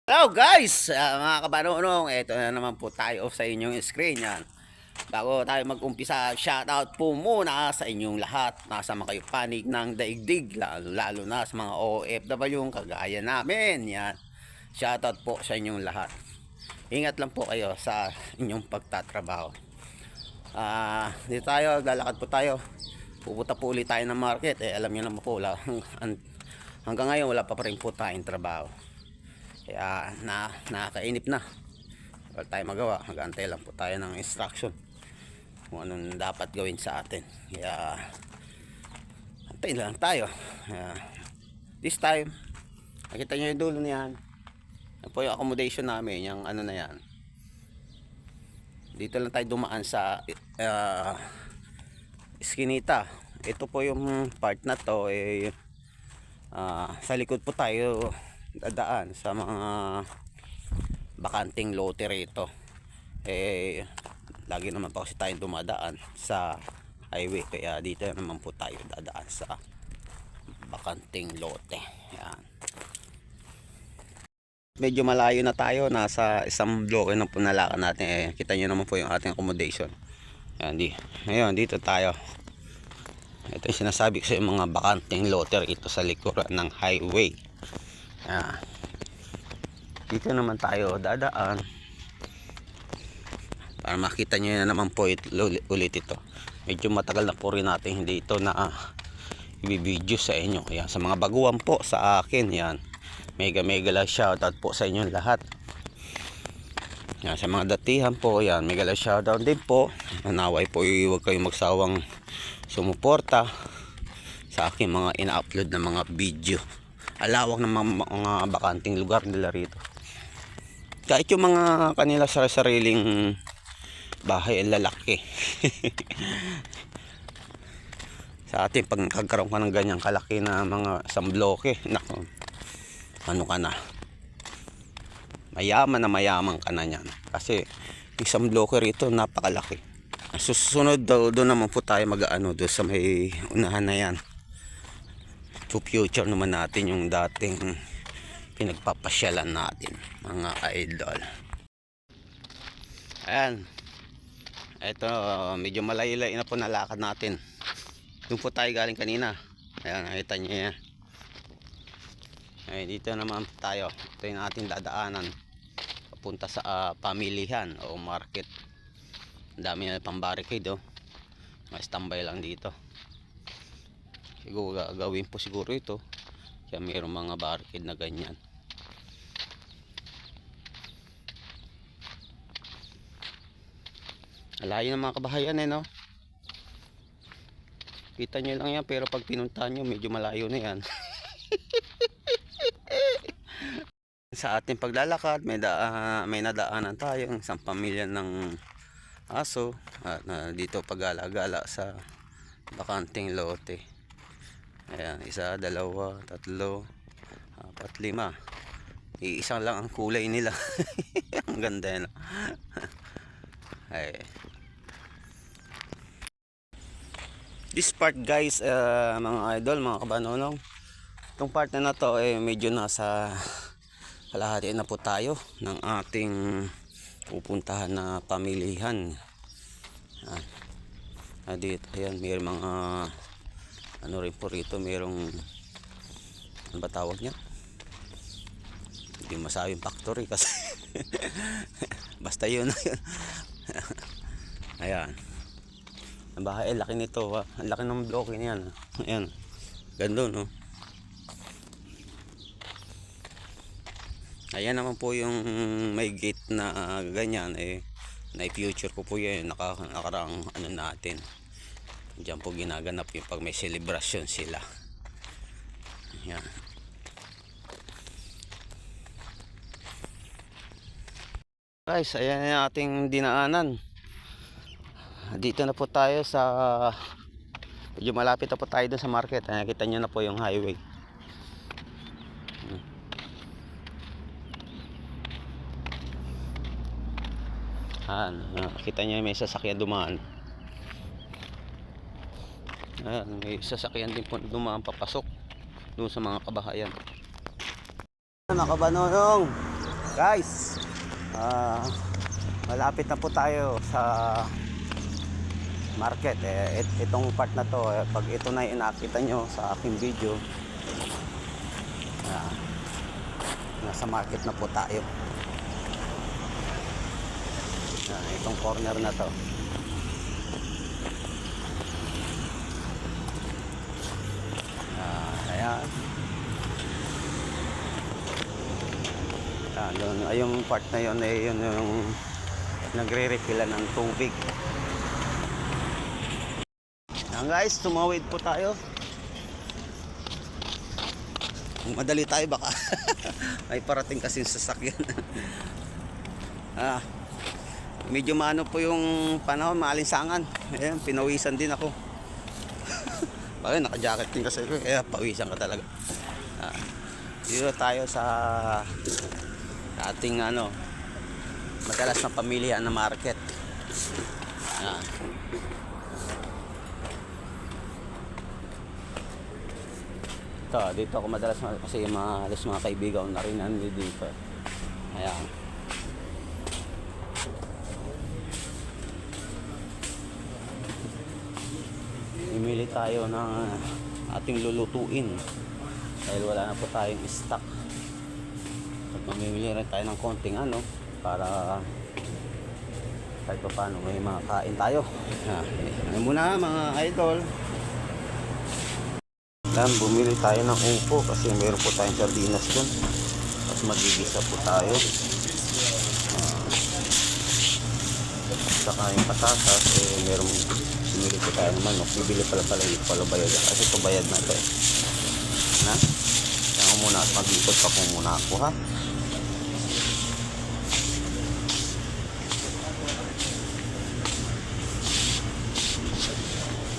Hello guys, mga kabanonong, ito na naman po tayo sa inyong screen yan. Bago tayo mag-umpisa, shoutout po muna sa inyong lahat. Nasa kayo panig ng daigdig, lalo na sa mga OFW kagaya namin. Yan. Shoutout po sa inyong lahat. Ingat lang po kayo sa inyong pagtatrabaho. Dito tayo, lalakad po tayo. Pupunta po ulit tayo ng market. Alam niyo naman po, hanggang ngayon wala pa rin po tayong trabaho. Kaya nakakainip na. Wala tayong magawa. Mag-antay lang po tayo ng instruction kung anong dapat gawin sa atin. Kaya antayin lang tayo. This time, nakita nyo yung dulo niyan. Yan po yung accommodation namin. Yung ano na yan. Dito lang tayo dumaan sa Eskinita. Ito po yung part na to. Sa likod po tayo dadaan sa mga bakanting lote rito. Lagi naman po kasi tayong dumadaan sa highway, kaya dito naman po tayo dadaan sa bakanting lote. Yan. Medyo malayo na tayo, nasa isang bloke na po nalakan natin. Kita nyo naman po yung ating accommodation. Yan, ngayon dito tayo. Ito yung sinasabi ko sa mga bakanting lote rito sa likuran ng highway. Dito naman tayo dadaan para makita nyo na naman po ulit ito. Medyo matagal na po rin natin hindi ito na i-video sa inyo. Yan, sa mga baguhan po sa akin, yan, mega lang shoutout po sa inyong lahat. Yan, sa mga datihan po, yan, mega lang shoutout din po. Nanaway po huwag kayong magsawang sumuporta sa aking mga ina-upload na mga video. Alawak ng mga bakanting lugar nila rito. Kahit yung mga kanila sariling bahay ay lalaki. Sa atin, pag nagkaroon ka ng ganyang kalaki na mga isang bloke, nako, ano ka na, mayaman ka na yan. Kasi isang bloke rito napakalaki. Susunod doon naman po tayo mag-ano doon sa may unahan na yan. To future naman natin yung dating pinagpapasyalan natin, mga idol. Ayan, ito medyo malayo-layo na po nalakad natin. Doon po tayo galing kanina. Ayan, nakita nyo yan. Ayan, dito naman tayo. Ito yung ating dadaanan papunta sa pamilihan o market. Ang dami na pang barricade, oh. Ma-standby lang dito. Siguro gagawin po siguro ito, kaya mayroong mga barricade na ganyan. Alayo ng mga kabahayan, no? Kita nyo lang yan, pero pag pinuntahan nyo medyo malayo na yan. Sa ating paglalakad, may nadaanan tayo isang pamilya ng aso at dito pagala-gala sa bakanting lote. Ayan, 1, 2, 3, 4, 5. Iisang lang ang kulay nila. Ang ganda yan. Ay. This part guys, mga idol, mga kabanonong, itong part na to medyo nasa kalahati na po tayo ng ating pupuntahan na pamilihan. Dito, ayan, may mga ano rin po rito, mayroong ano ba tawag niya, hindi masabing factory kasi basta yun. Ayan, ang bahay laki nito, ang laki ng bloke niyan. Ayan, ganda, no? Ayan naman po yung may gate na ganyan, na future ko po yan, nakaraang ano natin. Diyan po ginaganap yung pag may celebration sila. Ayan. Guys, ayan yung ating dinaanan. Dito na po tayo sa, medyo malapit na po tayo dun sa market. Nakita nyo na po yung highway. Kita nyo may sasakyan dumaan. Ayan, may sasakyan din po dumaan papasok doon sa mga kabahayan. Mga kabanonong, Guys, malapit na po tayo sa market. Itong part na to, pag ito na inakita nyo sa aking video, nasa market na po tayo. Itong corner na to. Ayan. Yung part na yun ay yun yung nagre-refillan ng tubig. Ayan guys, tumawid po tayo. Madali tayo baka may parating kasing sasakyan. Medyo maano po yung panahon, maalinsangan. Ayan, pinawisan din ako. Bakit naka-jacket din kasi ko, kaya pawisan ka talaga. Dito tayo sa ating madalas na pamilihan na market. Dito ako madalas kasi mga kaibigan na rin nandito dito. Ayan. Imili tayo ng ating lulutuin dahil wala na po tayong stock. At mamimili rin tayo ng konting para kahit pa paano may makakain tayo. Ngayon muna mga idol. Bumili tayo ng upo kasi meron po tayong sardinas dun at magigisa po tayo. Saka yung patatas meron, bumili po tayo ng manok. Bibili pala hindi pala bayad kasi ito bayad na ito kaya ko muna at mag-ikot pa po muna ako ha.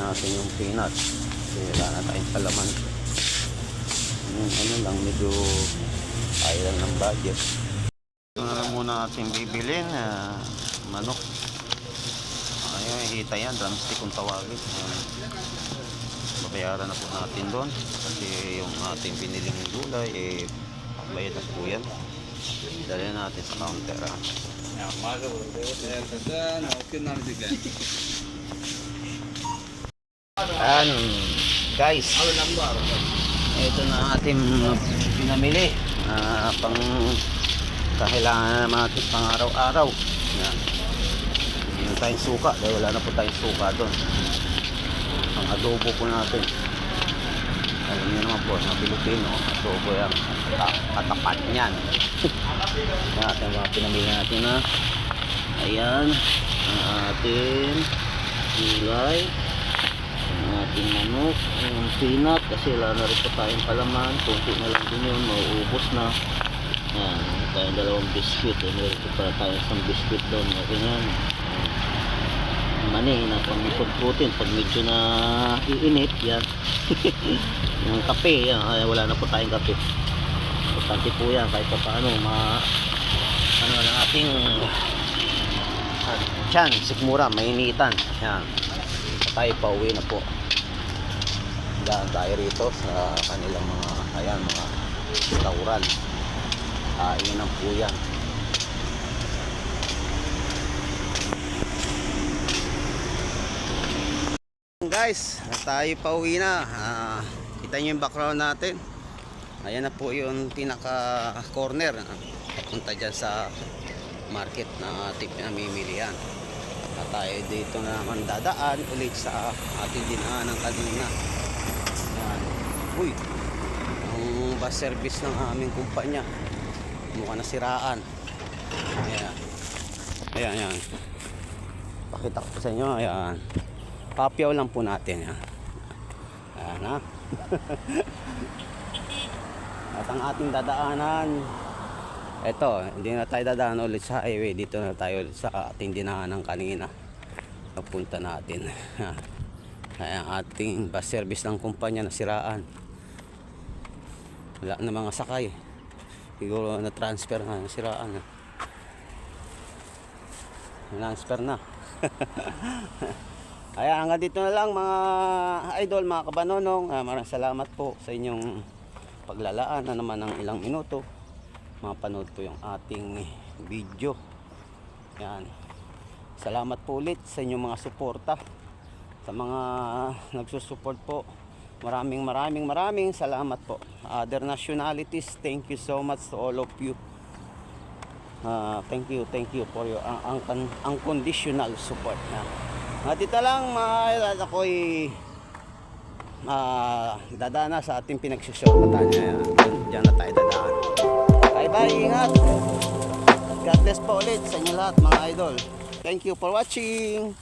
Natin yung peanuts kasi wala na tayong palaman. Lang medyo ayaw lang ng budget. Ito na lang muna natin bibilin manok. Ayun, hita yan, drumstick kung tawagin. Babayaran na po natin doon kasi yung ating biniling gulay bayad na po yan. Dali natin sa counter guys, ito na ating pinamili pang kailangan naman natin pang araw-araw. Hindi na tayong suka dahil wala na po tayong suka doon. Ang adobo po natin, alam niyo naman po mga Pilipino, adobo yan, katapat nyan. Natin mga pinamili natin ayan ang ating gulay, ang ating manok, ang peanut kasi wala na rin po tayong palaman, kunti na lang din yun, mauubos na. Ayan, tayong dalawang biscuit, meron po pala tayong isang biscuit doon, okay yan. Mani na pang-protein pag medyo na iinit yan. Yung kape yan, wala na po tayong kape, importante po yan kahit pa paano ng ating tiyan, sikmura, mainitan yan. Tayo pa uwi na po, daan tayo rito sa kanilang mga restaurant. Iyan po yan. Guys, tayo pa uwi na. Kita nyo yung background natin. Ayan na po yung pinaka corner papunta dyan sa market na ating pinamimilihan. At tayo dito na naman dadaan ulit sa ating dinaanan kanina. Ayan. Uy, ang bus service ng aming kumpanya mukha na siraan. Ayan. Pakita ko sa inyo. Ayan, papyaw lang po natin yan. Ayan at ang ating dadaanan, eto, hindi na tayo dadaan ulit sa highway, dito na tayo ulit sa ating dinaanan kanina. Napunta natin. Ayan, ating bus service ng kumpanya na siraan. Wala na mga sakay, siguro na transfer na, siraan na. Transfer na. Kaya hanggang dito na lang mga idol, mga kabanonong. Maraming salamat po sa inyong paglalaan na naman ng ilang minuto mapanood po yung ating video. Yan. Salamat po ulit sa inyong mga suporta, sa mga nagsusupport po. Maraming salamat po. Other nationalities, thank you so much to all of you. Thank you for your unconditional support. Dito lang ako'y dadana sa ating pinagsusuratan. Diyan na tayo dadaan. Bye, ingat. God bless po ulit sa inyo lahat mga idol. Thank you for watching.